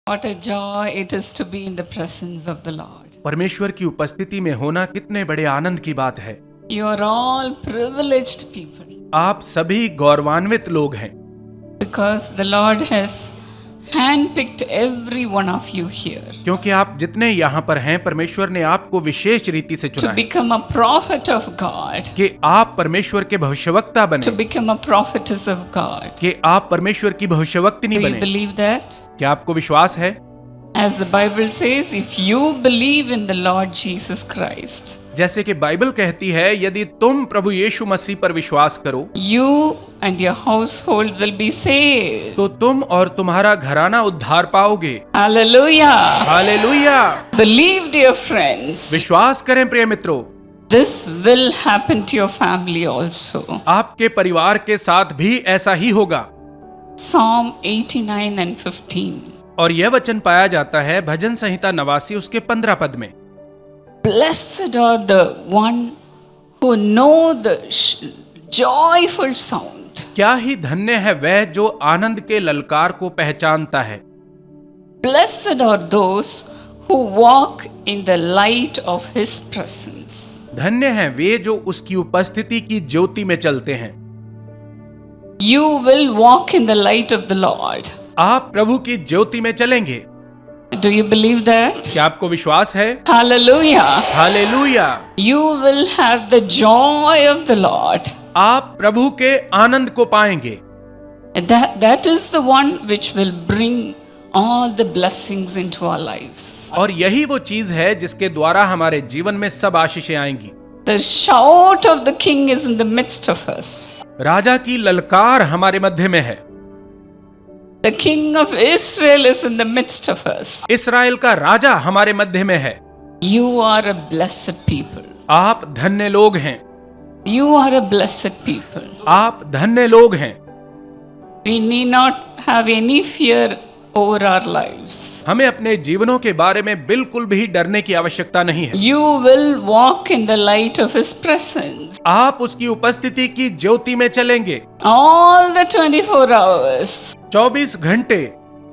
What a joy it is to be in the presence of the Lord. परमेश्वर की उपस्थिति में होना कितने बड़े आनंद की बात है। You are all privileged people आप सभी गौरवान्वित लोग हैं, because the Lord has handpicked every one of you here क्योंकि आप जितने यहाँ पर हैं परमेश्वर ने आपको विशेष रीति से to चुना है become a prophet of God, कि आप परमेश्वर के भविष्यवक्ता to बने, become a prophetess of God. कि आप परमेश्वर की भविष्यवक्तिनी Do you बने। believe that? क्या आपको विश्वास है? As the Bible says, if you believe in the Lord Jesus Christ, जैसे कि बाइबल कहती है, यदि तुम प्रभु यीशु मसीह पर विश्वास करो you and your household will be saved. तो तुम और तुम्हारा घराना उद्धार पाओगे। Hallelujah. Hallelujah. Believe, dear friends. विश्वास करें प्रिय मित्रों, This will happen to your family also. आपके परिवार के साथ भी ऐसा ही होगा। Psalm 89 and 15. और यह वचन पाया जाता है भजन संहिता 89 उसके 15 पद में, Blessed are the one who know the joyful sound. क्या ही धन्य है वह जो आनंद के ललकार को पहचानता है। Blessed are those who walk in the light of his presence. धन्य हैं वे जो उसकी उपस्थिति की ज्योति में चलते हैं। You will walk in the light of the Lord. आप प्रभु की ज्योति में चलेंगे। Do you believe that? क्या आपको विश्वास है? Hallelujah. Hallelujah. You will have the joy of the Lord. आप प्रभु के आनंद को पाएंगे। That is the one which will bring all the blessings into our lives. और यही वो चीज है जिसके द्वारा हमारे जीवन में सब आशीषें आएंगी। The shout of the king is in the midst of us. राजा की ललकार हमारे मध्य में है। The king of Israel is in the midst of us. इस्राएल का राजा हमारे मध्य में है। You are a blessed people. आप धन्य लोग हैं। You are a blessed people. आप धन्य लोग हैं। We need not have any fear over our lives. हमें अपने जीवनों के बारे में बिल्कुल भी डरने की आवश्यकता नहीं है। You will walk in the light of his presence. आप उसकी उपस्थिति की ज्योति में चलेंगे। All the 24 hours. 24 घंटे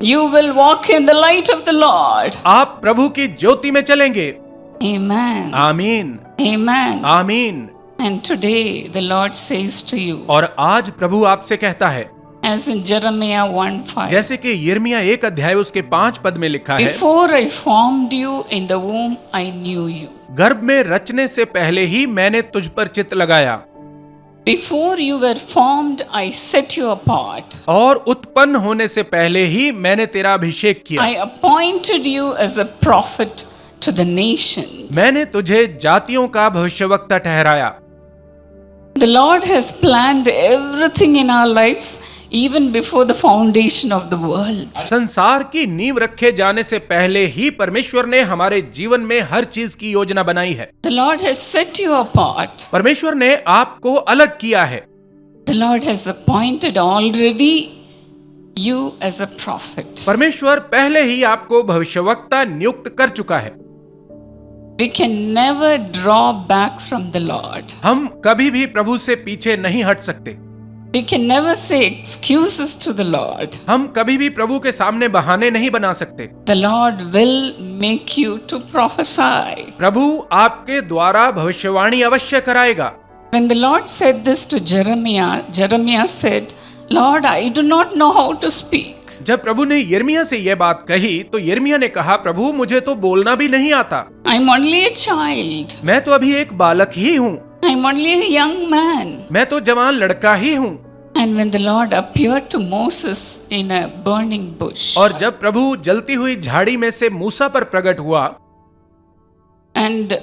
You will walk in the light of the Lord. आप प्रभु की ज्योति में चलेंगे। Amen. आमीन, Amen. आमीन। And today the Lord says to you, और आज प्रभु आपसे कहता है, as in Jeremiah 1:5, जैसे कि यिर्मयाह 1 अध्याय उसके 5 पद में लिखा है, Before I formed you in the womb, I knew you. गर्भ में रचने से पहले ही मैंने तुझ पर चित्त लगाया। Before you were formed, I set you apart. और उत्पन्न होने से पहले ही मैंने तेरा अभिषेक किया। I appointed you as a prophet to the nations. मैंने तुझे जातियों का भविष्यवक्ता ठहराया। The Lord has planned everything in our lives even before the foundation of the world. संसार की नींव रखे जाने से पहले ही परमेश्वर ने हमारे जीवन में हर चीज की योजना बनाई है। The Lord has set you apart. परमेश्वर ने आपको अलग किया है। The Lord has appointed already you as a prophet. परमेश्वर पहले ही आपको भविष्यवक्ता नियुक्त कर चुका है। We can never draw back from the Lord. हम कभी भी प्रभु से पीछे नहीं हट सकते। We can never say excuses to the Lord. हम कभी भी प्रभु के सामने बहाने नहीं बना सकते। The Lord will make you to prophesy. प्रभु आपके द्वारा भविष्यवाणी अवश्य कराएगा। When the Lord said this to Jeremiah, Jeremiah said, Lord, I do not know how to speak. जब प्रभु ने यिर्मयाह से यह बात कही तो यिर्मयाह ने कहा, प्रभु मुझे तो बोलना भी नहीं आता। I'm only a child. मैं तो अभी एक बालक ही हूँ। I'm only a young man. मैं तो जवान लड़का ही हूँ। And when the Lord appeared to Moses in a burning bush, और जब प्रभु जलती हुई झाड़ी में से मूसा पर प्रकट हुआ, and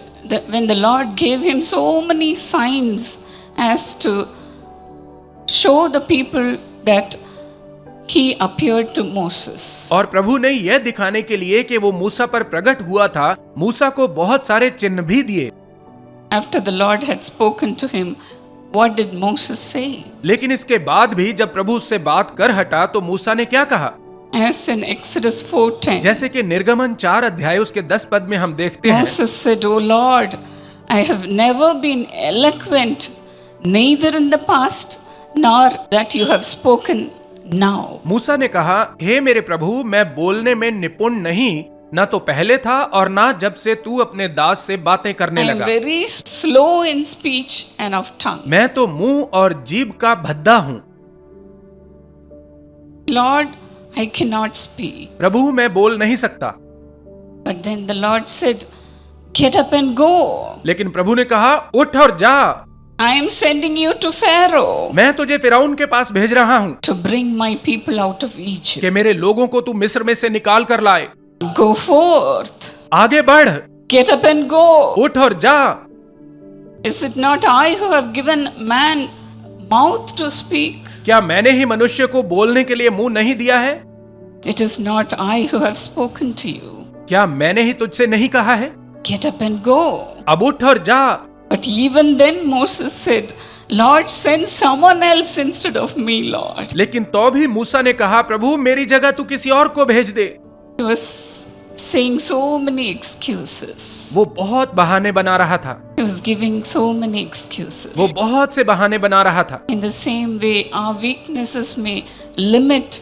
when the Lord gave him so many signs as to show the people that he appeared to Moses. और प्रभु ने यह दिखाने के लिए कि वो मूसा पर प्रकट हुआ था, मूसा को बहुत सारे चिन्ह भी दिए। After the Lord had spoken to him, what did Moses say? लेकिन इसके बाद भी जब प्रभु उससे बात कर हटा तो मूसा ने क्या कहा? As in Exodus 4:10, जैसे कि निर्गमन 4 अध्याय उसके 10 पद में हम देखते हैं, Moses said, "O Lord, I have never been eloquent, neither in the past, nor that you have spoken now. मूसा ने कहा, हे मेरे प्रभु, मैं बोलने में निपुण नहीं, ना तो पहले था और ना जब से तू अपने दास से बातें करने I am लगा। very slow in speech and of tongue. मैं तो मुंह और जीभ का भद्दा हूँ। Lord, I cannot speak. प्रभु, मैं बोल नहीं सकता। But then the Lord said, get up and go. लेकिन प्रभु ने कहा, उठ और जा, I am sending you to Pharaoh मैं तुझे फिरौन के पास भेज रहा हूँ to bring my people out of Egypt. कि मेरे लोगों को तू मिस्र में से निकाल कर लाए। Go forth. आगे बढ़, Get up and go. उठ और जा। Is it not I who have given man mouth to speak? क्या मैंने ही मनुष्य को बोलने के लिए मुंह नहीं दिया है? It is not I who have spoken to you. क्या मैंने ही तुझसे नहीं कहा है? Get up and go. अब उठ और जा। But even then Moses said, Lord, send someone else instead of me, Lord. लेकिन तो भी मूसा ने कहा, प्रभु मेरी जगह तू किसी और को भेज दे। He was saying so many excuses. वो बहुत बहाने बना रहा था। He was giving so many excuses. वो बहुत से बहाने बना रहा था। In the same way, our weaknesses may limit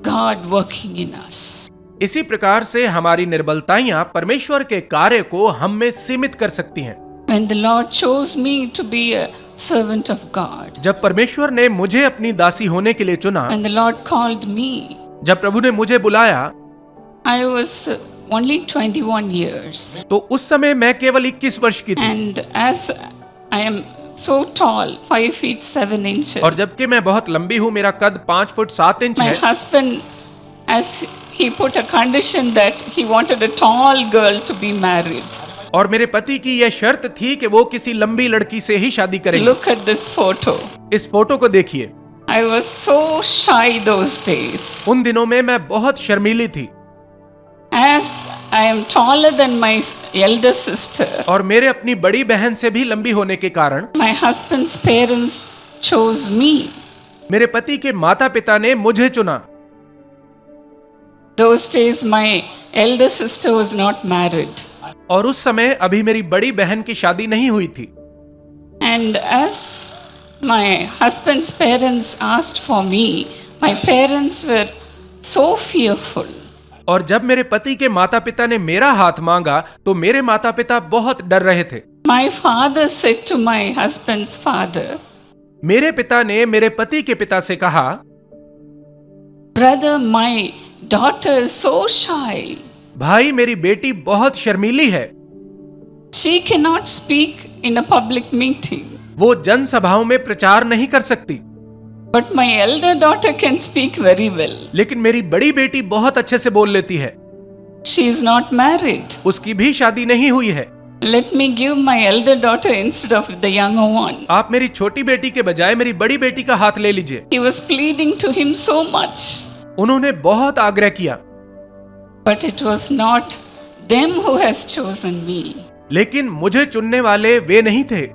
God working in us. इसी प्रकार से हमारी निर्बलताइयां परमेश्वर के कार्य को हम में सीमित कर सकती हैं। When the Lord chose me to be a servant of God, जब परमेश्वर ने मुझे अपनी दासी होने के लिए चुना, when the Lord called me, जब प्रभु ने मुझे बुलाया, I was only 21 years. तो उस समय मैं केवल 21 वर्ष की थी। And as I am so tall, 5 feet 7 inches, और जबकि मैं बहुत लंबी हूँ, मेरा कद 5 फुट 7 इंच my है, husband, as he put a condition that he wanted a tall girl to be married. और मेरे पति की यह शर्त थी कि वो किसी लंबी लड़की से ही शादी करेंगे। Look at this photo. इस फोटो को देखिए। I was so shy those days. उन दिनों में मैं बहुत शर्मीली थी। As I am taller than my elder sister, और मेरे अपनी बड़ी बहन से भी लंबी होने के कारण my husband's parents chose me. मेरे पति के माता पिता ने मुझे चुना। Those days my elder sister was not married. और उस समय अभी मेरी बड़ी बहन की शादी नहीं हुई थी। And as my husband's parents asked for me, my parents were so fearful. और जब मेरे पति के माता पिता ने मेरा हाथ मांगा तो मेरे माता पिता बहुत डर रहे थे। My father said to my husband's father, मेरे पिता ने मेरे पति के पिता से कहा, Brother, my daughter is so shy. भाई मेरी बेटी बहुत शर्मीली है, She cannot speak in a public meeting. वो जन सभाओं में प्रचार नहीं कर सकती। But my elder daughter can speak very well. लेकिन मेरी बड़ी बेटी बहुत अच्छे से बोल लेती है। She is not married. उसकी भी शादी नहीं हुई है। Let me give my elder daughter instead of the younger one. आप मेरी छोटी बेटी के बजाय मेरी बड़ी बेटी का हाथ ले लीजिए। He was pleading to him so much. उन्होंने बहुत आग्रह किया। But it was not them who has chosen me. लेकिन मुझे चुनने वाले वे नहीं थे,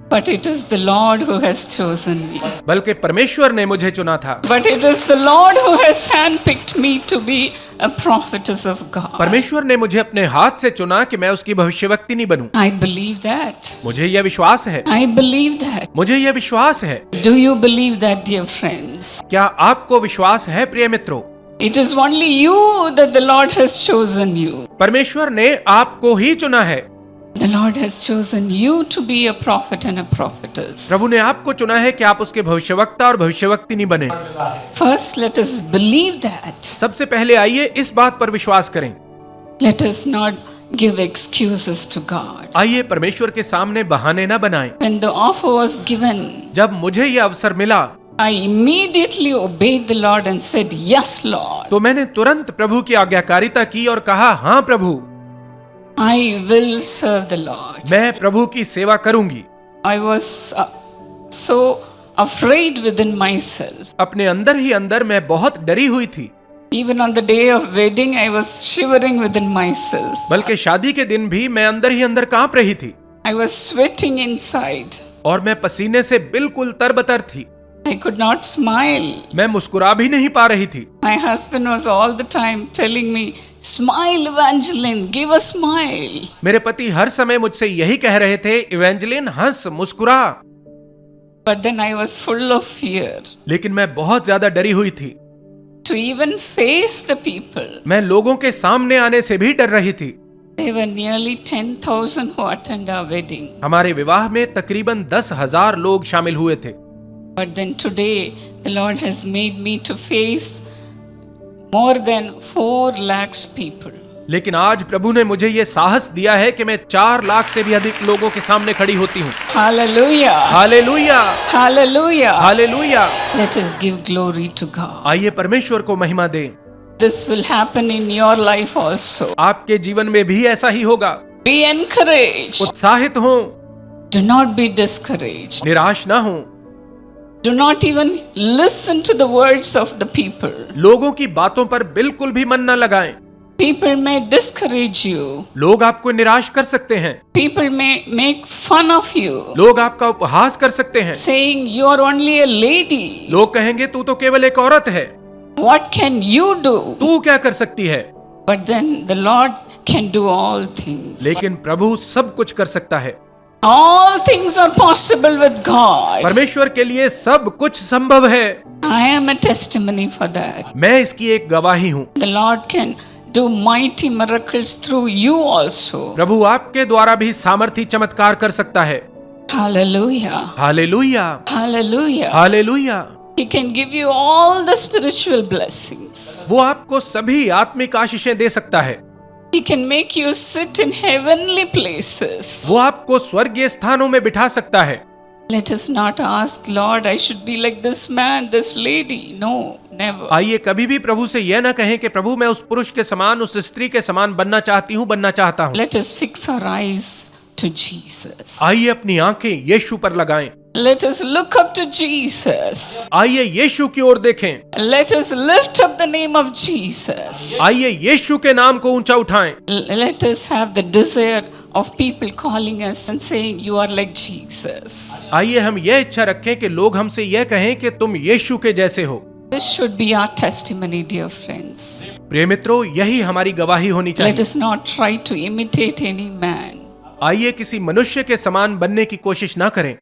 But it is the Lord who has chosen me. बल्कि परमेश्वर ने मुझे चुना था। But it is the Lord who has handpicked me to be a prophetess of God. परमेश्वर ने मुझे अपने हाथ से चुना कि मैं उसकी भविष्यवक्तिनी बनूं। I believe that. मुझे यह विश्वास है। I believe that. मुझे यह विश्वास है। Do you believe that, dear friends? क्या आपको विश्वास है प्रिय मित्रों? It is only you that the Lord has chosen you. परमेश्वर ने आपको ही चुना है। The Lord has chosen you to be a prophet and a prophetess. प्रभु ने आपको चुना है कि आप उसके भविष्यवक्ता और भविष्यवक्तिनी बने। First, let us believe that. सबसे पहले आइए इस बात पर विश्वास करें। Let us not give excuses to God. आइए परमेश्वर के सामने बहाने न बनाएं। When the offer was given, जब मुझे यह अवसर मिला I immediately obeyed the Lord and said, Yes, Lord. तो मैंने तुरंत प्रभु की आज्ञाकारिता की और कहा, हाँ प्रभु, I will serve the Lord. मैं प्रभु की सेवा करूंगी। I was so afraid within myself. अपने अंदर ही अंदर मैं बहुत डरी हुई थी। Even on the day of wedding, I was shivering within myself. बल्कि शादी के दिन भी मैं अंदर ही अंदर कांप रही थी। I was sweating inside. और मैं पसीने से बिल्कुल तरबतर थी। I could not smile. मैं मुस्कुरा भी नहीं पा रही थी। My husband was all the time telling me, Smile, Evangeline, give a smile. मेरे पति हर समय मुझसे यही कह रहे थे, इवेंजेलिन हंस, मुस्कुरा। But then I was full of fear लेकिन मैं बहुत ज्यादा डरी हुई थी। to even face the people. मैं लोगों के सामने आने से भी डर रही थी। There were nearly 10,000 who attended our wedding. हमारे विवाह में तकरीबन 10,000 लोग शामिल हुए थे। But then today, the Lord has made me to face more than 4 lakhs people. लेकिन आज प्रभु ने मुझे ये साहस दिया है कि मैं 4 लाख से भी अधिक लोगों के सामने खड़ी होती हूँ। Hallelujah! Hallelujah, Hallelujah! Hallelujah. Let us give glory to God. आइए परमेश्वर को महिमा दें। This will happen in your life also. आपके जीवन में भी ऐसा ही होगा। Be encouraged. उत्साहित हों, Do not be discouraged. निराश ना हों। Do not even listen to the words of the people. लोगों की बातों पर बिल्कुल भी मन न लगाएं। People may discourage you. लोग आपको निराश कर सकते हैं। People may make fun of you, लोग आपका उपहास कर सकते हैं। saying you are only a lady. लोग कहेंगे तू तो केवल एक औरत है, What can you do? तू क्या कर सकती है। But then the Lord can do all things. लेकिन प्रभु सब कुछ कर सकता है। All things are possible with God. परमेश्वर के लिए सब कुछ संभव है। I am a testimony for that. मैं इसकी एक गवाही हूँ। The Lord can do mighty miracles through you also. प्रभु आपके द्वारा भी सामर्थी चमत्कार कर सकता है। Hallelujah. Hallelujah, Hallelujah. Hallelujah. He can give you all the spiritual blessings. वो आपको सभी आत्मिक आशीषें दे सकता है। He can make you sit in heavenly places. वो आपको स्वर्गीय स्थानों में बिठा सकता है। Let us not ask, Lord, I should be like this man, this lady. No, never. आइए कभी भी प्रभु से यह ना कहें कि प्रभु मैं उस पुरुष के समान, उस स्त्री के समान बनना चाहती हूँ, बनना चाहता हूँ। Let us fix our eyes to Jesus. आइए अपनी आंखें यीशु पर लगाएं। Let us look up to Jesus. आइए यीशु की ओर देखें। Let us lift up the name of Jesus. आइए यीशु के नाम को ऊंचा उठाएं। Let us have the desire of people calling us and saying, you are like Jesus. आइए हम यह इच्छा रखें कि लोग हमसे यह कहें कि तुम यीशु के जैसे हो। This should be our testimony, dear friends. प्रिय मित्रों, यही हमारी गवाही होनी Let चाहिए। us not try to imitate any man. आइए किसी मनुष्य के समान बनने की कोशिश ना करें।